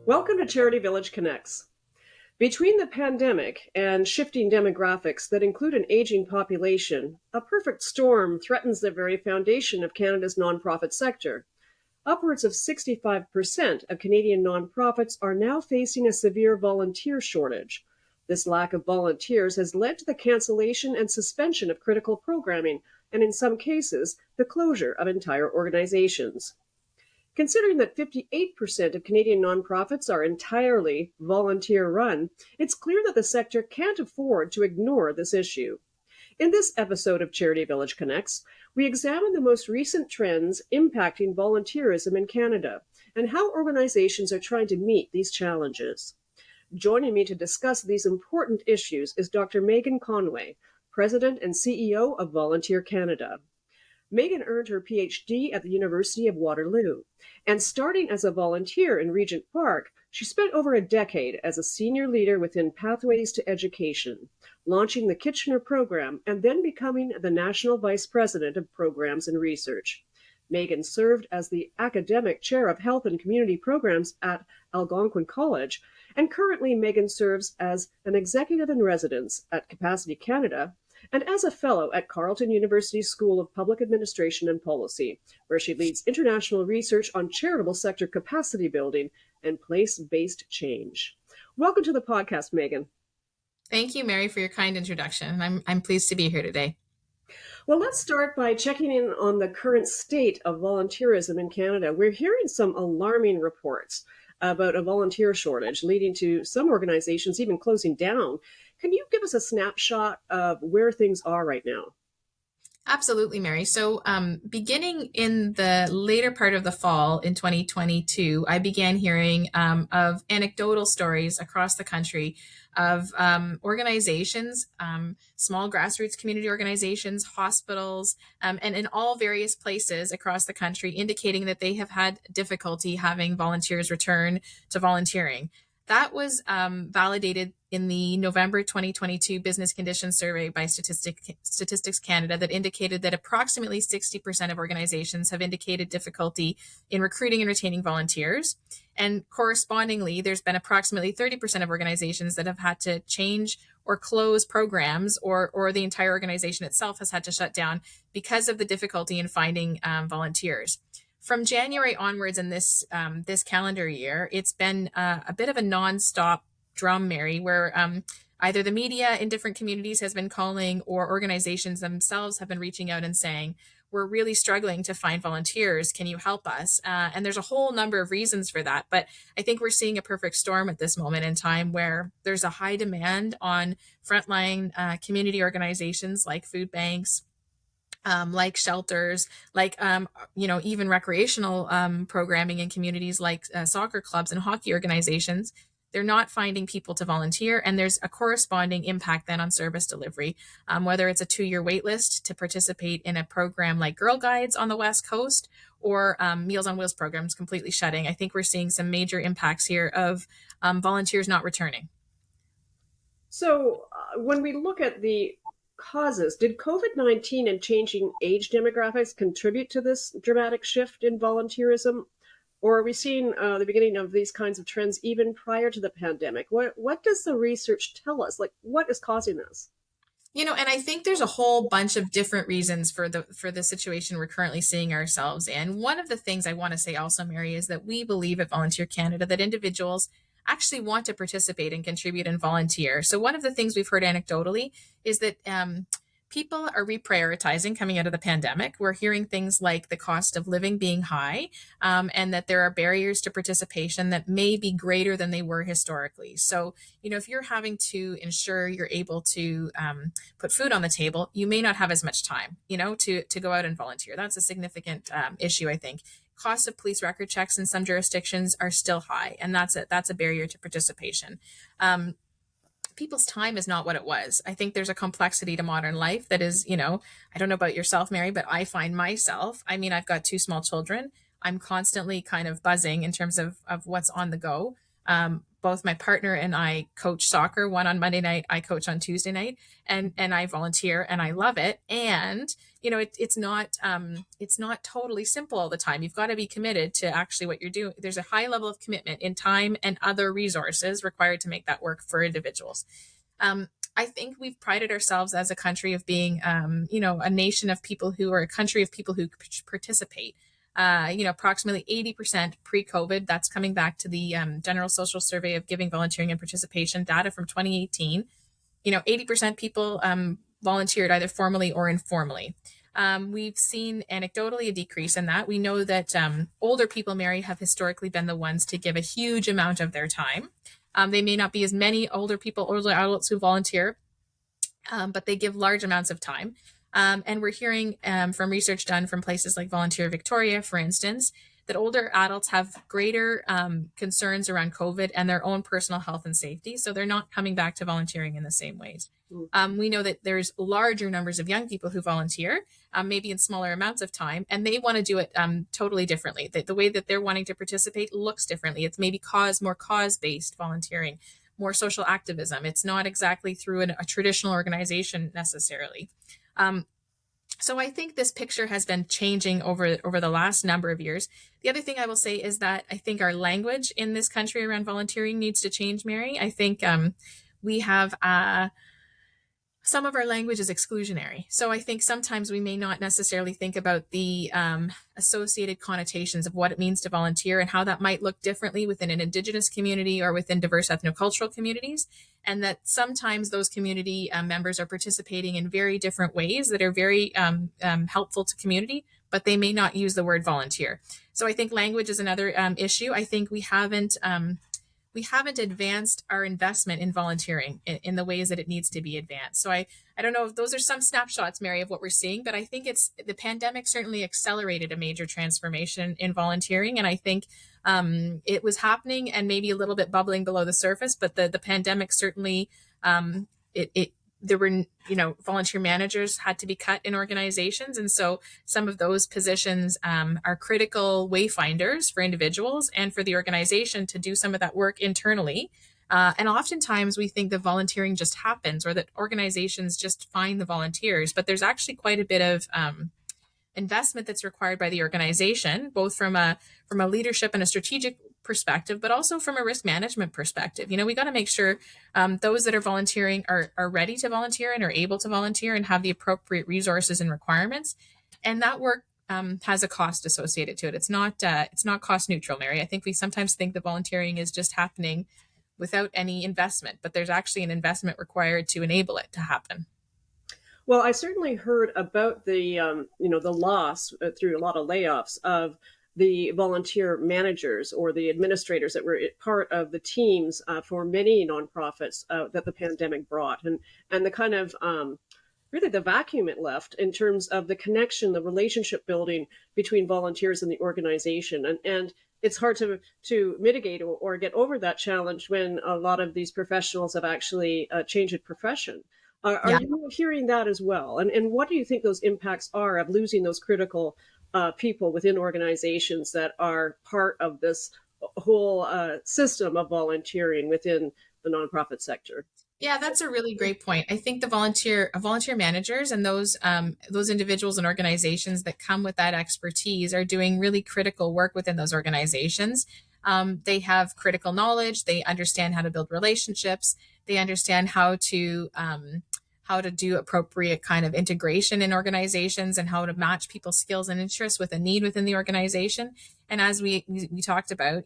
Welcome to Charity Village Connects. Between the pandemic and shifting demographics that include an aging population, a perfect storm threatens the very foundation of Canada's nonprofit sector. Upwards of 65% of Canadian nonprofits are now facing a severe volunteer shortage. This lack of volunteers has led to the cancellation and suspension of critical programming, and in some cases, the closure of entire organizations. Considering that 58% of Canadian nonprofits are entirely volunteer run, it's clear that the sector can't afford to ignore this issue. In this episode of Charity Village Connects, we examine the most recent trends impacting volunteerism in Canada and how organizations are trying to meet these challenges. Joining me to discuss these important issues is Dr. Megan Conway, President and CEO of Volunteer Canada. Megan earned her PhD at the University of Waterloo, and starting as a volunteer in Regent Park, she spent over a decade as a senior leader within Pathways to Education, launching the Kitchener program and then becoming the National Vice President of Programs and Research. Megan served as the Academic Chair of Health and Community Programs at Algonquin College, and currently Megan serves as an Executive in Residence at Capacity Canada and as a fellow at Carleton University School of Public Administration and Policy, where she leads international research on charitable sector capacity building and place-based change. Welcome to the podcast, Megan. Thank you, Mary, for your kind introduction. I'm pleased to be here today. Well, let's start by checking in on the current state of volunteerism in Canada. We're hearing some alarming reports about a volunteer shortage, leading to some organizations even closing down. Can you give us a snapshot of where things are right now? Absolutely, Mary. So beginning in the later part of the fall in 2022, I began hearing of anecdotal stories across the country of organizations, small grassroots community organizations, hospitals, and in all various places across the country, indicating that they have had difficulty having volunteers return to volunteering. That was validated in the November 2022 Business Conditions Survey by Statistics Canada that indicated that approximately 60% of organizations have indicated difficulty in recruiting and retaining volunteers. And correspondingly, there's been approximately 30% of organizations that have had to change or close programs, or the entire organization itself has had to shut down because of the difficulty in finding volunteers. From January onwards in this calendar year, it's been a bit of a nonstop drum, Mary, where either the media in different communities has been calling, or organizations themselves have been reaching out and saying, we're really struggling to find volunteers. Can you help us? And there's a whole number of reasons for that. But I think we're seeing a perfect storm at this moment in time where there's a high demand on frontline community organizations like food banks, like shelters, like, even recreational programming in communities like soccer clubs and hockey organizations. They're not finding people to volunteer, and there's a corresponding impact then on service delivery, whether it's a 2-year wait list to participate in a program like Girl Guides on the West Coast, or Meals on Wheels programs completely shutting. I think we're seeing some major impacts here of volunteers not returning. So when we look at the causes, did COVID-19 and changing age demographics contribute to this dramatic shift in volunteerism? Or are we seeing the beginning of these kinds of trends even prior to the pandemic? What does the research tell us? Like, what is causing this? And I think there's a whole bunch of different reasons for the situation we're currently seeing ourselves in. One of the things I want to say also, Mary, is that we believe at Volunteer Canada that individuals actually want to participate and contribute and volunteer. So one of the things we've heard anecdotally is that people are reprioritizing coming out of the pandemic. We're hearing things like the cost of living being high, and that there are barriers to participation that may be greater than they were historically. So, if you're having to ensure you're able to put food on the table, you may not have as much time, to go out and volunteer. That's a significant issue, I think. Costs of police record checks in some jurisdictions are still high, and that's a barrier to participation. People's time is not what it was. I think there's a complexity to modern life that is, I don't know about yourself, Mary, but I find myself, I've got 2 small children. I'm constantly kind of buzzing in terms of what's on the go. both my partner and I coach soccer, one on Monday night, I coach on Tuesday night, and I volunteer and I love it. And it's not totally simple all the time. You've got to be committed to actually what you're doing. There's a high level of commitment in time and other resources required to make that work for individuals. I think we've prided ourselves as a country of being, a nation of people who are a country of people who participate. Approximately 80% pre-COVID. That's coming back to the General Social Survey of Giving, Volunteering, and Participation data from 2018. 80% people volunteered either formally or informally. We've seen anecdotally a decrease in that. We know that older people, Mary, have historically been the ones to give a huge amount of their time. They may not be as many older adults who volunteer, but they give large amounts of time. And we're hearing from research done from places like Volunteer Victoria, for instance, that older adults have greater concerns around COVID and their own personal health and safety. So they're not coming back to volunteering in the same ways. We know that there's larger numbers of young people who volunteer, maybe in smaller amounts of time, and they want to do it totally differently. The way that they're wanting to participate looks differently. It's maybe more cause-based volunteering, more social activism. It's not exactly through a traditional organization necessarily. So I think this picture has been changing over the last number of years. The other thing I will say is that I think our language in this country around volunteering needs to change, Mary. I think we have some of our language is exclusionary. So I think sometimes we may not necessarily think about the associated connotations of what it means to volunteer and how that might look differently within an Indigenous community or within diverse ethnocultural communities. And that sometimes those community members are participating in very different ways that are very helpful to community, but they may not use the word volunteer. So I think language is another issue. I think we haven't advanced our investment in volunteering in the ways that it needs to be advanced. So I don't know if those are some snapshots, Mary, of what we're seeing, but I think the pandemic certainly accelerated a major transformation in volunteering. And I think it was happening and maybe a little bit bubbling below the surface, but the pandemic certainly, there were, volunteer managers had to be cut in organizations. And so some of those positions are critical wayfinders for individuals and for the organization to do some of that work internally. And oftentimes we think that volunteering just happens or that organizations just find the volunteers, but there's actually quite a bit of investment that's required by the organization, both from a leadership and a strategic perspective, but also from a risk management perspective. We got to make sure those that are volunteering are ready to volunteer and are able to volunteer and have the appropriate resources and requirements. And that work has a cost associated to it. It's not cost neutral, Mary. I think we sometimes think that volunteering is just happening without any investment, but there's actually an investment required to enable it to happen. Well, I certainly heard about the loss through a lot of layoffs of the volunteer managers or the administrators that were part of the teams for many nonprofits that the pandemic brought, and the kind of really the vacuum it left in terms of the connection, the relationship building between volunteers and the organization, and it's hard to mitigate or get over that challenge when a lot of these professionals have actually changed profession. Are you hearing that as well? And what do you think those impacts are of losing those critical people within organizations that are part of this whole system of volunteering within the nonprofit sector? Yeah, that's a really great point. I think the volunteer managers and those individuals and organizations that come with that expertise are doing really critical work within those organizations. They have critical knowledge. They understand how to build relationships. They understand how to do appropriate kind of integration in organizations and how to match people's skills and interests with a need within the organization. And as we talked about,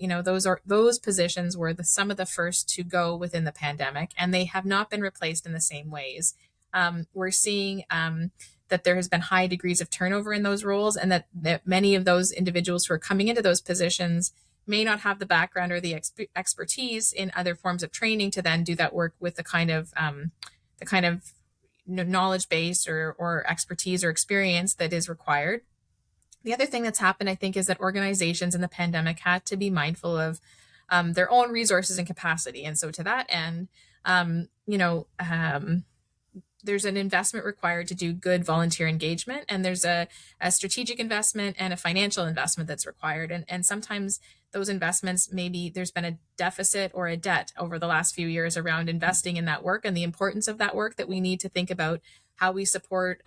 those positions were some of the first to go within the pandemic, and they have not been replaced in the same ways. We're seeing that there has been high degrees of turnover in those roles, and that many of those individuals who are coming into those positions may not have the background or the expertise in other forms of training to then do that work with the kind of knowledge base or expertise or experience that is required. The other thing that's happened, I think, is that organizations in the pandemic had to be mindful of their own resources and capacity. And so to that end, there's an investment required to do good volunteer engagement, and there's a strategic investment and a financial investment that's required. And sometimes those investments, maybe there's been a deficit or a debt over the last few years around investing in that work and the importance of that work, that we need to think about how we support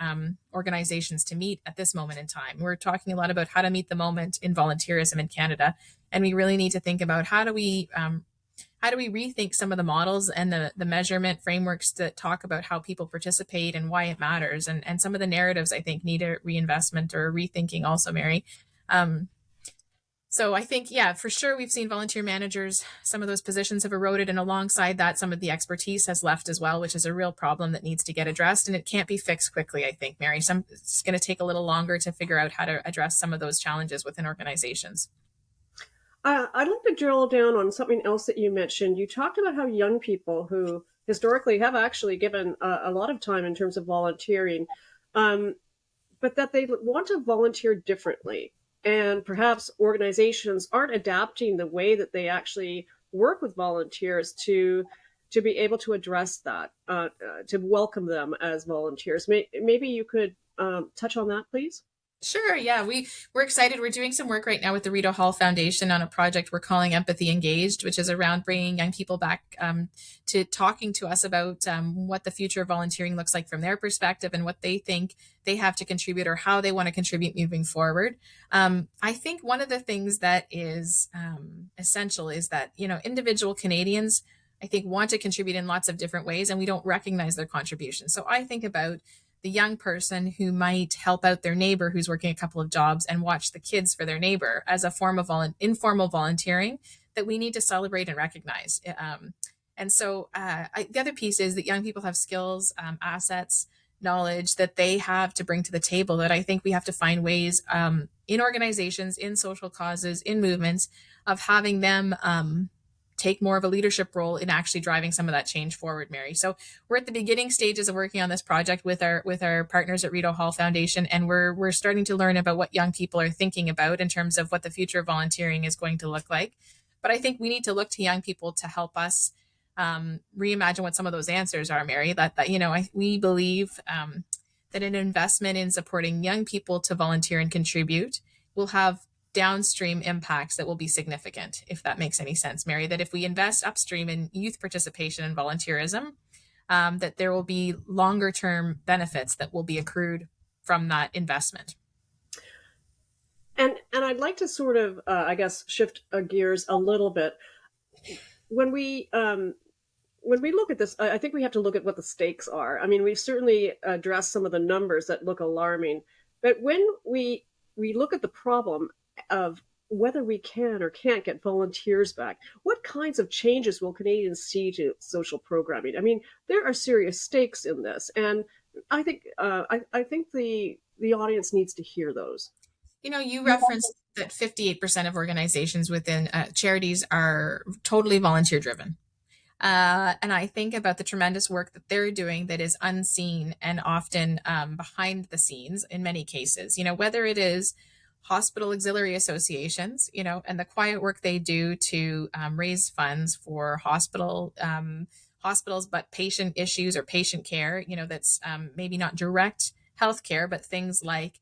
organizations to meet at this moment in time. We're talking a lot about how to meet the moment in volunteerism in Canada, and we really need to think about how do we rethink some of the models and the measurement frameworks that talk about how people participate and why it matters? And some of the narratives, I think, need a reinvestment or a rethinking also, Mary. Um, so I think, yeah, for sure, we've seen volunteer managers, some of those positions have eroded. And alongside that, some of the expertise has left as well, which is a real problem that needs to get addressed. And it can't be fixed quickly, I think, Mary. It's going to take a little longer to figure out how to address some of those challenges within organizations. I'd like to drill down on something else that you mentioned. You talked about how young people who historically have actually given a lot of time in terms of volunteering, um, but that they want to volunteer differently. And perhaps organizations aren't adapting the way that they actually work with volunteers to be able to address that, to welcome them as volunteers. Maybe you could touch on that, please. Sure. Yeah, we're excited. We're doing some work right now with the Rita Hall Foundation on a project we're calling Empathy Engaged, which is around bringing young people back to talking to us about what the future of volunteering looks like from their perspective and what they think they have to contribute or how they want to contribute moving forward. I think one of the things that is essential is that, individual Canadians, I think, want to contribute in lots of different ways, and we don't recognize their contributions. So I think about the young person who might help out their neighbor who's working a couple of jobs and watch the kids for their neighbor as a form of informal volunteering that we need to celebrate and recognize. And so the other piece is that young people have skills, assets, knowledge that they have to bring to the table, that I think we have to find ways in organizations, in social causes, in movements, of having them take more of a leadership role in actually driving some of that change forward, Mary. So we're at the beginning stages of working on this project with our partners at Rita Hall Foundation, and we're starting to learn about what young people are thinking about in terms of what the future of volunteering is going to look like. But I think we need to look to young people to help us reimagine what some of those answers are, Mary. We believe that an investment in supporting young people to volunteer and contribute will have downstream impacts that will be significant, if that makes any sense, Mary. That if we invest upstream in youth participation and volunteerism, that there will be longer term benefits that will be accrued from that investment. And I'd like to sort of, I guess, shift gears a little bit. When we look at this, I think we have to look at what the stakes are. I mean, we've certainly addressed some of the numbers that look alarming, but when we look at the problem of whether we can or can't get volunteers back, what kinds of changes will Canadians see to social programming? I mean, there are serious stakes in this, and I think the audience needs to hear those. You referenced that 58% of organizations within charities are totally volunteer driven. And I think about the tremendous work that they're doing that is unseen and often behind the scenes in many cases, whether it is hospital auxiliary associations, and the quiet work they do to raise funds for hospitals, but patient issues or patient care, that's maybe not direct healthcare, but things like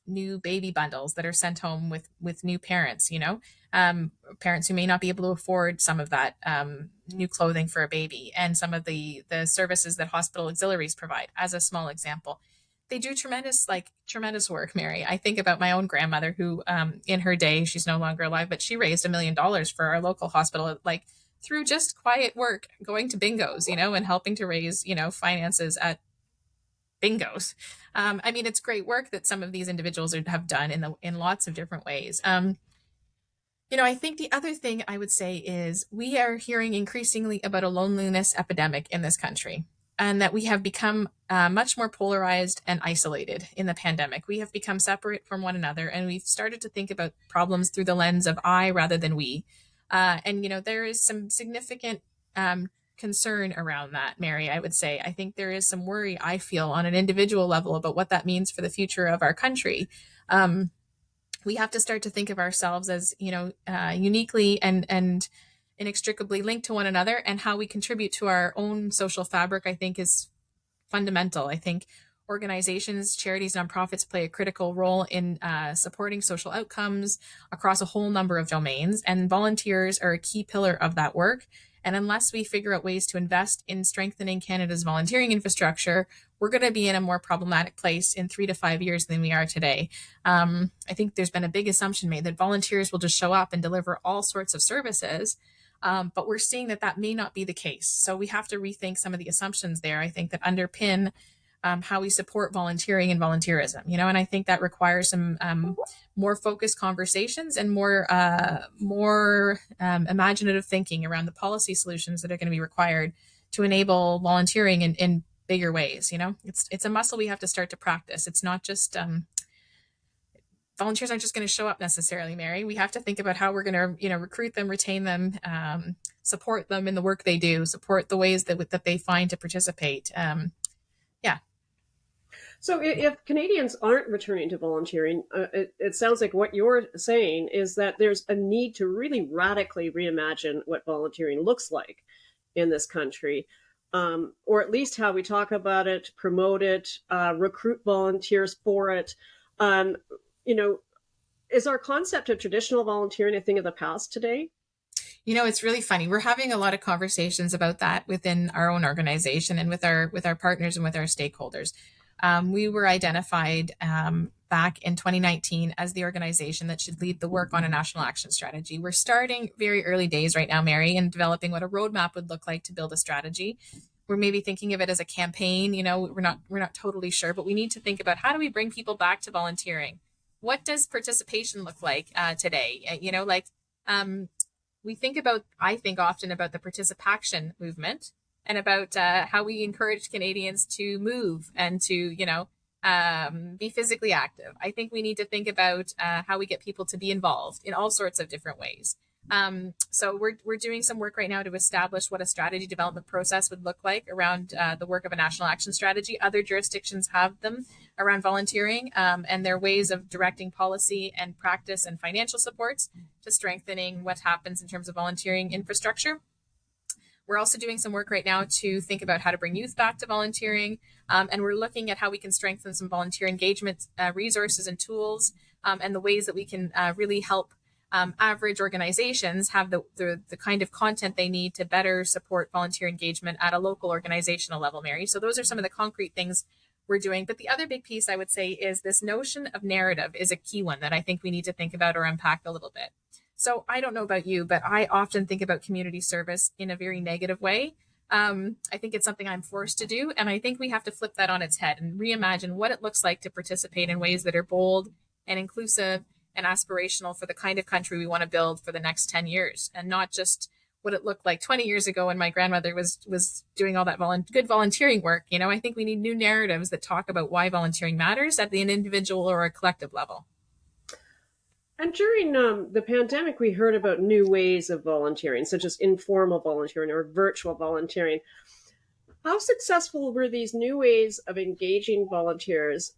new baby bundles that are sent home with new parents, parents who may not be able to afford some of that new clothing for a baby, and some of the services that hospital auxiliaries provide, as a small example. They do tremendous work, Mary. I think about my own grandmother who, in her day, she's no longer alive, but she raised $1 million for our local hospital, like through just quiet work, going to bingos, and helping to raise, finances at bingos. I mean, it's great work that some of these individuals have done in lots of different ways. I think the other thing I would say is we are hearing increasingly about a loneliness epidemic in this country, and that we have become much more polarized and isolated in the pandemic. We have become separate from one another, and we've started to think about problems through the lens of I rather than we. And there is some significant concern around that, Mary, I would say. I think there is some worry, I feel, on an individual level about what that means for the future of our country. We have to start to think of ourselves as, uniquely and inextricably linked to one another, and how we contribute to our own social fabric, I think, is fundamental. I think organizations, charities, nonprofits play a critical role in supporting social outcomes across a whole number of domains, and volunteers are a key pillar of that work. And unless we figure out ways to invest in strengthening Canada's volunteering infrastructure, we're going to be in a more problematic place in 3 to 5 years than we are today. I think there's been a big assumption made that volunteers will just show up and deliver all sorts of services. But we're seeing that that may not be the case. So we have to rethink some of the assumptions there, I think, that underpin how we support volunteering and volunteerism, and I think that requires some more focused conversations and more imaginative thinking around the policy solutions that are going to be required to enable volunteering in bigger ways. It's a muscle we have to start to practice. It's not just volunteers aren't just going to show up necessarily, Mary. We have to think about how we're going to, recruit them, retain them, support them in the work they do, support the ways that they find to participate. Yeah. So if Canadians aren't returning to volunteering, it sounds like what you're saying is that there's a need to really radically reimagine what volunteering looks like in this country, or at least how we talk about it, promote it, recruit volunteers for it. Is our concept of traditional volunteering a thing of the past today? It's really funny. We're having a lot of conversations about that within our own organization and with our partners and with our stakeholders. We were identified back in 2019 as the organization that should lead the work on a national action strategy. We're starting very early days right now, Mary, in developing what a roadmap would look like to build a strategy. We're maybe thinking of it as a campaign. We're not totally sure, but we need to think about how do we bring people back to volunteering? What does participation look like today? I think often about the participation movement and about how we encourage Canadians to move and to, be physically active. I think we need to think about how we get people to be involved in all sorts of different ways. So we're doing some work right now to establish what a strategy development process would look like around the work of a national action strategy. Other jurisdictions have them around volunteering, and their ways of directing policy and practice and financial supports to strengthening what happens in terms of volunteering infrastructure. We're also doing some work right now to think about how to bring youth back to volunteering. And we're looking at how we can strengthen some volunteer engagement resources and tools, and the ways that we can really help average organizations have the kind of content they need to better support volunteer engagement at a local organizational level, Mary. So those are some of the concrete things we're doing. But the other big piece I would say is this notion of narrative is a key one that I think we need to think about or unpack a little bit. So I don't know about you, but I often think about community service in a very negative way. I think it's something I'm forced to do. And I think we have to flip that on its head and reimagine what it looks like to participate in ways that are bold and inclusive and aspirational for the kind of country we want to build for the next 10 years, and not just what it looked like 20 years ago when my grandmother was doing all that good volunteering work. I think we need new narratives that talk about why volunteering matters at an individual or a collective level. And during the pandemic, we heard about new ways of volunteering, such as informal volunteering or virtual volunteering. How successful were these new ways of engaging volunteers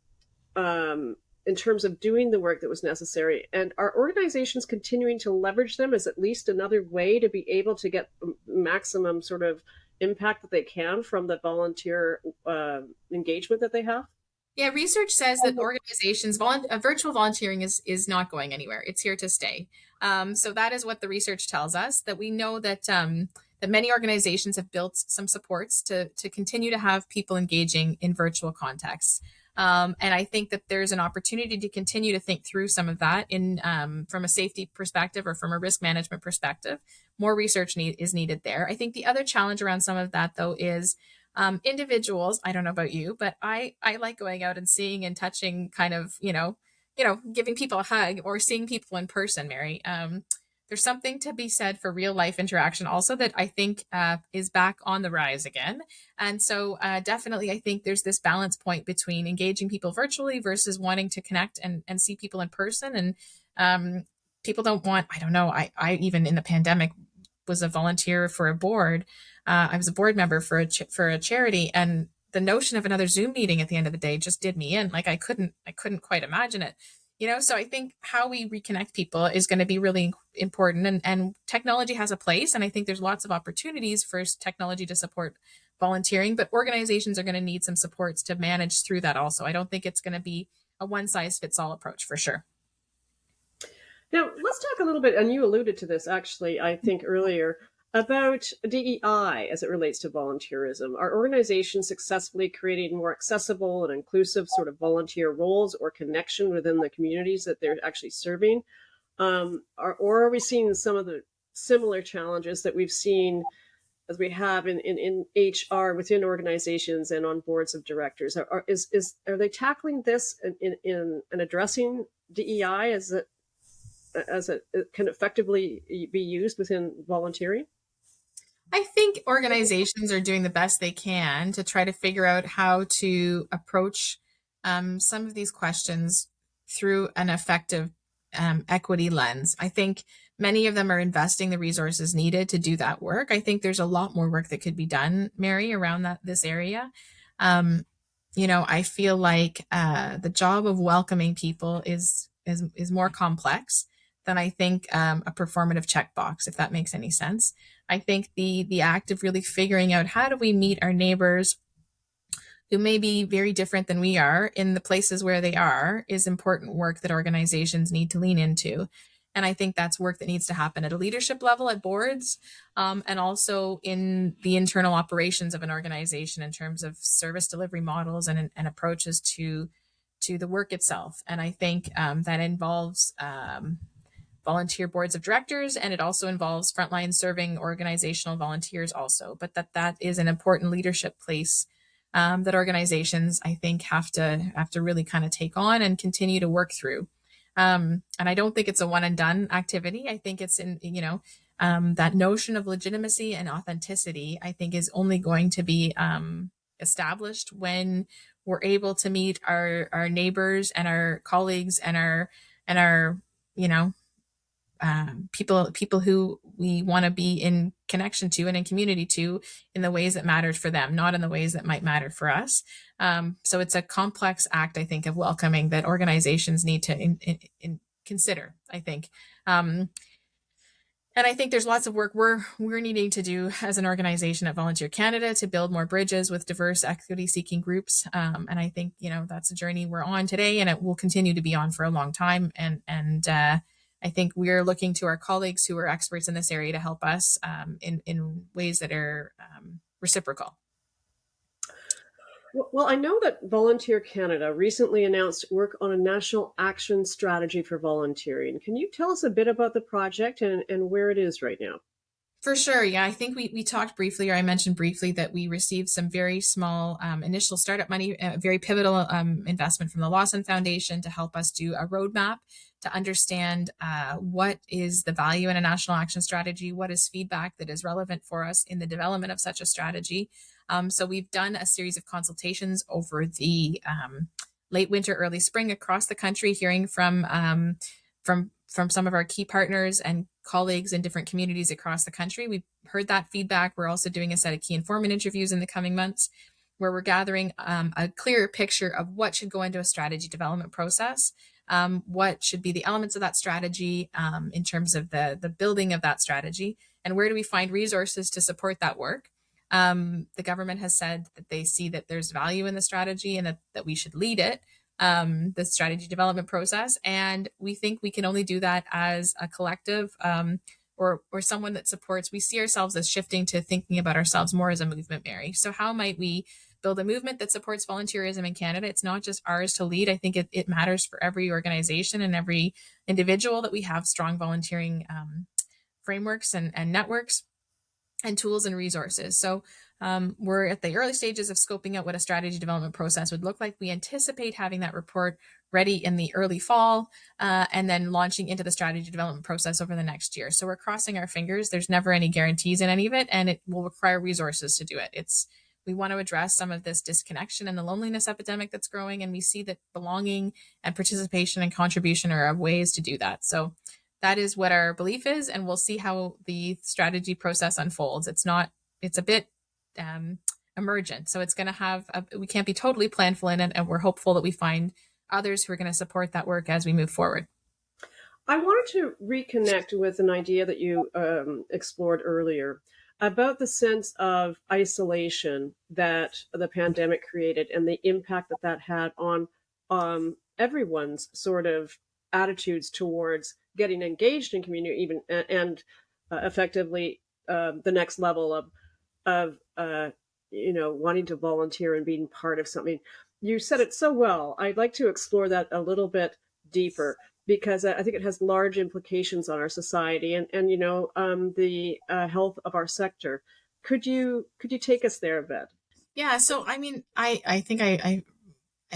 in terms of doing the work that was necessary? And are organizations continuing to leverage them as at least another way to be able to get maximum sort of impact that they can from the volunteer engagement that they have? Yeah, research says that organizations, virtual volunteering is not going anywhere. It's here to stay. So that is what the research tells us, that we know that that many organizations have built some supports to continue to have people engaging in virtual contexts. And I think that there's an opportunity to continue to think through some of that from a safety perspective or from a risk management perspective. More research is needed there. I think the other challenge around some of that, though, is individuals. I don't know about you, but I like going out and seeing and touching, kind of, giving people a hug or seeing people in person, Mary. There's something to be said for real life interaction also that I think is back on the rise again. And so definitely, I think there's this balance point between engaging people virtually versus wanting to connect and see people in person. And people don't want, I don't know, I even in the pandemic was a volunteer for a board. I was a board member for a charity, and the notion of another Zoom meeting at the end of the day just did me in. Like I couldn't quite imagine it. So I think how we reconnect people is going to be really important, and technology has a place. And I think there's lots of opportunities for technology to support volunteering, but organizations are going to need some supports to manage through that also. I don't think it's going to be a one size fits all approach for sure. Now, let's talk a little bit, and you alluded to this actually, I think earlier, about DEI as it relates to volunteerism. Are organizations successfully creating more accessible and inclusive sort of volunteer roles or connection within the communities that they're actually serving? Or are we seeing some of the similar challenges that we've seen as we have in HR within organizations and on boards of directors? Are they tackling this in addressing DEI as it can effectively be used within volunteering? I think organizations are doing the best they can to try to figure out how to approach some of these questions through an effective equity lens. I think many of them are investing the resources needed to do that work. I think there's a lot more work that could be done, Mary, around this area. I feel like the job of welcoming people is more complex than I think a performative checkbox, if that makes any sense. I think the act of really figuring out how do we meet our neighbors who may be very different than we are in the places where they are is important work that organizations need to lean into. And I think that's work that needs to happen at a leadership level at boards, and also in the internal operations of an organization in terms of service delivery models and approaches to the work itself. And I think that involves volunteer boards of directors, and it also involves frontline serving organizational volunteers also. But that is an important leadership place that organizations, I think, have to really kind of take on and continue to work through. And I don't think it's a one and done activity. I think it's that notion of legitimacy and authenticity, I think, is only going to be established when we're able to meet our neighbors and our colleagues and our people who we want to be in connection to and in community to in the ways that mattered for them, not in the ways that might matter for us. So it's a complex act, I think, of welcoming that organizations need to consider, I think. And I think there's lots of work we're needing to do as an organization at Volunteer Canada to build more bridges with diverse equity-seeking groups. And I think that's a journey we're on today, and it will continue to be on for a long time. And I think we're looking to our colleagues who are experts in this area to help us in ways that are reciprocal. Well, I know that Volunteer Canada recently announced work on a national action strategy for volunteering. Can you tell us a bit about the project and where it is right now? For sure. Yeah, I think we talked briefly, or I mentioned briefly, that we received some very small initial startup money, very pivotal investment from the Lawson Foundation to help us do a roadmap to understand what is the value in a national action strategy, what is feedback that is relevant for us in the development of such a strategy. So we've done a series of consultations over the late winter, early spring across the country, hearing from some of our key partners and colleagues in different communities across the country. We've heard that feedback. We're also doing a set of key informant interviews in the coming months where we're gathering a clearer picture of what should go into a strategy development process, what should be the elements of that strategy in terms of the building of that strategy, and where do we find resources to support that work. The government has said that they see that there's value in the strategy and that we should lead it, the strategy development process. And we think we can only do that as a collective or someone that supports. We see ourselves as shifting to thinking about ourselves more as a movement, Mary. So how might we build a movement that supports volunteerism in Canada? It's not just ours to lead. I think it matters for every organization and every individual that we have strong volunteering frameworks and networks and tools and resources. So we're at the early stages of scoping out what a strategy development process would look like. We anticipate having that report ready in the early fall and then launching into the strategy development process over the next year. So we're crossing our fingers. There's never any guarantees in any of it, and it will require resources to do it. We want to address some of this disconnection and the loneliness epidemic that's growing, and we see that belonging and participation and contribution are ways to do that. So that is what our belief is, and we'll see how the strategy process unfolds. It's a bit emergent, so it's going to have we can't be totally planful in it, and we're hopeful that we find others who are going to support that work as we move forward. I wanted to reconnect with an idea that you explored earlier about the sense of isolation that the pandemic created and the impact that that had on everyone's sort of attitudes towards getting engaged in community, even and effectively the next level of wanting to volunteer and being part of something. You said it so well. I'd like to explore that a little bit deeper because I think it has large implications on our society and the health of our sector. Could you take us there a bit? Yeah, so I mean, I think I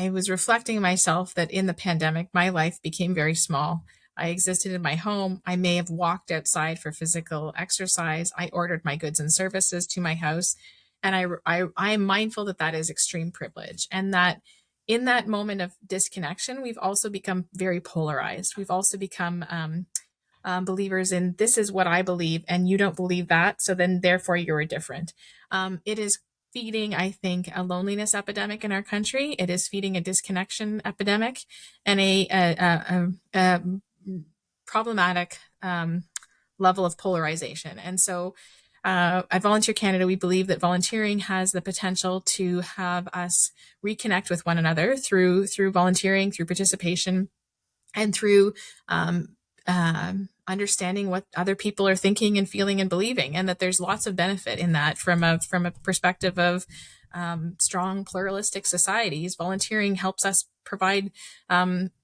was reflecting on myself that in the pandemic, my life became very small. I existed in my home. I may have walked outside for physical exercise. I ordered my goods and services to my house. And I am mindful that that is extreme privilege and that in that moment of disconnection, we've also become very polarized. We've also become believers in this is what I believe and you don't believe that. So then therefore you're different. It is feeding, I think, a loneliness epidemic in our country. It is feeding a disconnection epidemic and a problematic level of polarization. And so at Volunteer Canada, we believe that volunteering has the potential to have us reconnect with one another through volunteering, through participation, and through understanding what other people are thinking and feeling and believing, and that there's lots of benefit in that from a perspective of strong pluralistic societies. Volunteering helps us provide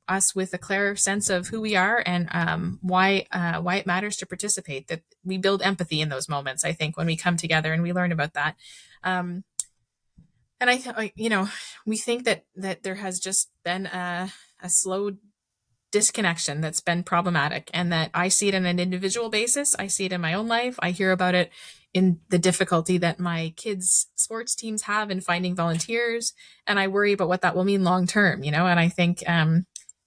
us with a clear sense of who we are and why it matters to participate. That we build empathy in those moments. I think when we come together and we learn about that. And we think that there has just been a slow disconnection that's been problematic, and that I see it on an individual basis. I see it in my own life. I hear about it in the difficulty that my kids' sports teams have in finding volunteers, and I worry about what that will mean long term. And I think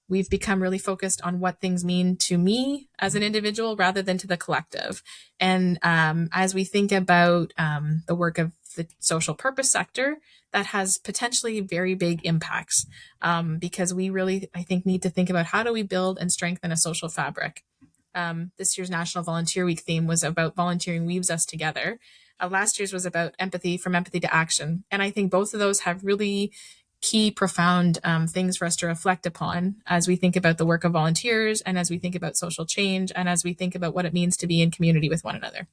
we've become really focused on what things mean to me as an individual rather than to the collective. And as we think about the work of the social purpose sector, that has potentially very big impacts because we really, I think, need to think about how do we build and strengthen a social fabric. This year's National Volunteer Week theme was about volunteering weaves us together. Last year's was about empathy, from empathy to action. And I think both of those have really key, profound things for us to reflect upon as we think about the work of volunteers and as we think about social change and as we think about what it means to be in community with one another.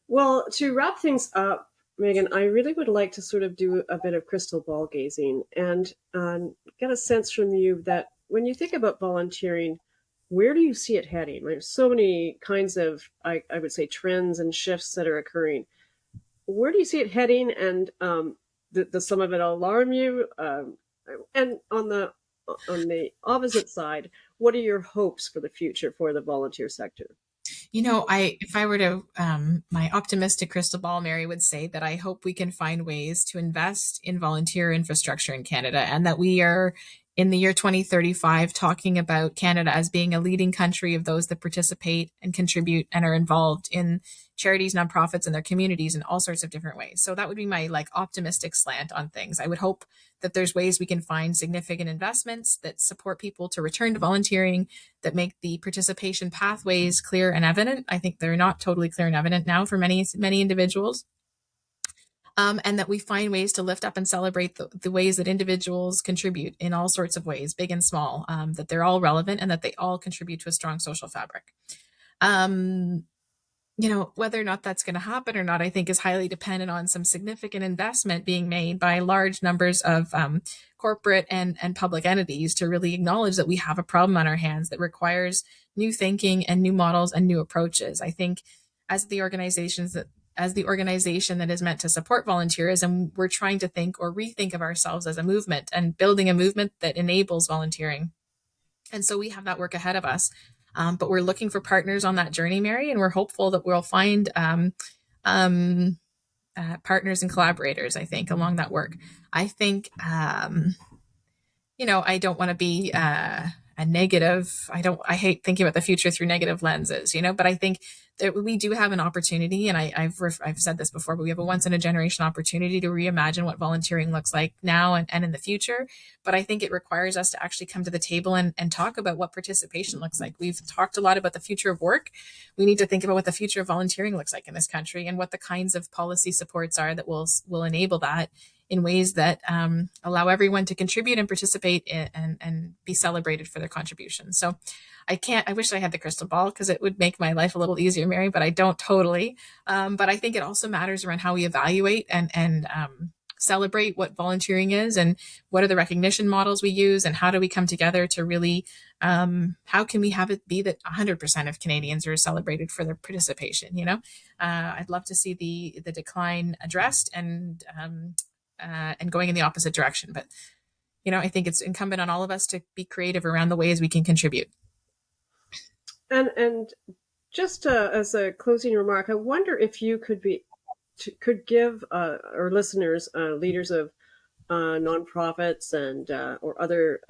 Well, to wrap things up, Megan, I really would like to sort of do a bit of crystal ball gazing and get a sense from you that when you think about volunteering, where do you see it heading? There's so many kinds of, I would say, trends and shifts that are occurring. Where do you see it heading? And does some of it alarm you? And on the opposite side, what are your hopes for the future for the volunteer sector? If I were to, my optimistic crystal ball, Mary, would say that I hope we can find ways to invest in volunteer infrastructure in Canada, and that we are in the year 2035 talking about Canada as being a leading country of those that participate and contribute and are involved in charities, nonprofits, and their communities in all sorts of different ways. So that would be my optimistic slant on things. I would hope that there's ways we can find significant investments that support people to return to volunteering, that make the participation pathways clear and evident. I think they're not totally clear and evident now for many individuals. And that we find ways to lift up and celebrate the ways that individuals contribute in all sorts of ways, big and small, that they're all relevant and that they all contribute to a strong social fabric. Whether or not that's going to happen or not, I think is highly dependent on some significant investment being made by large numbers of corporate and public entities to really acknowledge that we have a problem on our hands that requires new thinking and new models and new approaches. I think as the organization that is meant to support volunteerism, we're trying to think or rethink of ourselves as a movement and building a movement that enables volunteering. And so we have that work ahead of us. But we're looking for partners on that journey, Mary, and we're hopeful that we'll find partners and collaborators, I think, along that work. I think, I don't want to be negative. I hate thinking about the future through negative lenses, but I think that we do have an opportunity, and I've said this before, but we have a once in a generation opportunity to reimagine what volunteering looks like now and in the future. But I think it requires us to actually come to the table and talk about what participation looks like. We've talked a lot about the future of work. We need to think about what the future of volunteering looks like in this country, and what the kinds of policy supports are that will enable that in ways that allow everyone to contribute and participate and be celebrated for their contributions. So I wish I had the crystal ball, because it would make my life a little easier, Mary, but I don't totally. But I think it also matters around how we evaluate and celebrate what volunteering is, and what are the recognition models we use, and how do we come together to really, how can we have it be that 100% of Canadians are celebrated for their participation? I'd love to see the decline addressed and going in the opposite direction. But, I think it's incumbent on all of us to be creative around the ways we can contribute. And just as a closing remark, I wonder if you could give our listeners, leaders of nonprofits and or other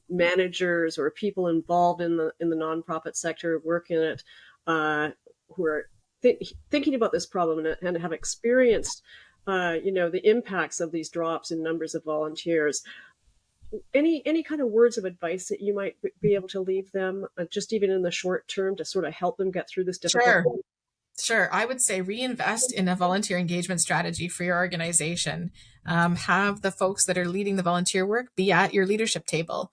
managers or people involved in the nonprofit sector, work in it, who are thinking about this problem and have experienced the impacts of these drops in numbers of volunteers. Any kind of words of advice that you might be able to leave them, just even in the short term, to sort of help them get through this difficult? Sure. I would say reinvest in a volunteer engagement strategy for your organization. Have the folks that are leading the volunteer work be at your leadership table.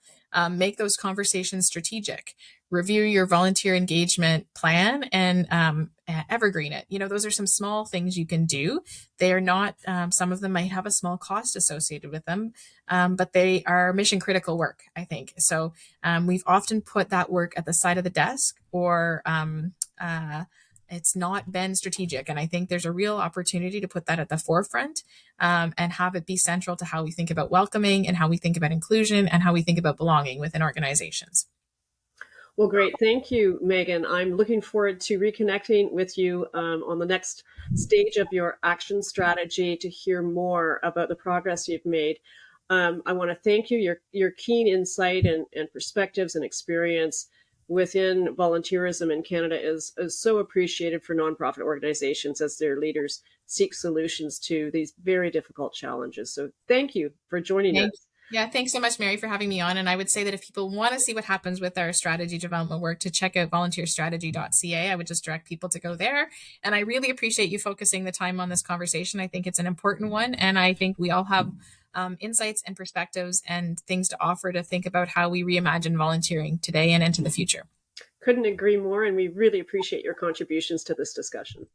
Make those conversations strategic. Review your volunteer engagement plan and evergreen it. Those are some small things you can do. They are not, some of them might have a small cost associated with them, but they are mission critical work, I think. So we've often put that work at the side of the desk, or it's not been strategic. And I think there's a real opportunity to put that at the forefront, and have it be central to how we think about welcoming, and how we think about inclusion, and how we think about belonging within organizations. Well, great. Thank you, Megan. I'm looking forward to reconnecting with you on the next stage of your action strategy to hear more about the progress you've made. I want to thank you. Your keen insight and perspectives and experience within volunteerism in Canada is so appreciated for nonprofit organizations as their leaders seek solutions to these very difficult challenges. So thank you for joining us. Yeah, thanks so much, Mary, for having me on. And I would say that if people want to see what happens with our strategy development work, to check out volunteerstrategy.ca. I would just direct people to go there. And I really appreciate you focusing the time on this conversation. I think it's an important one. And I think we all have insights and perspectives and things to offer to think about how we reimagine volunteering today and into the future. Couldn't agree more. And we really appreciate your contributions to this discussion.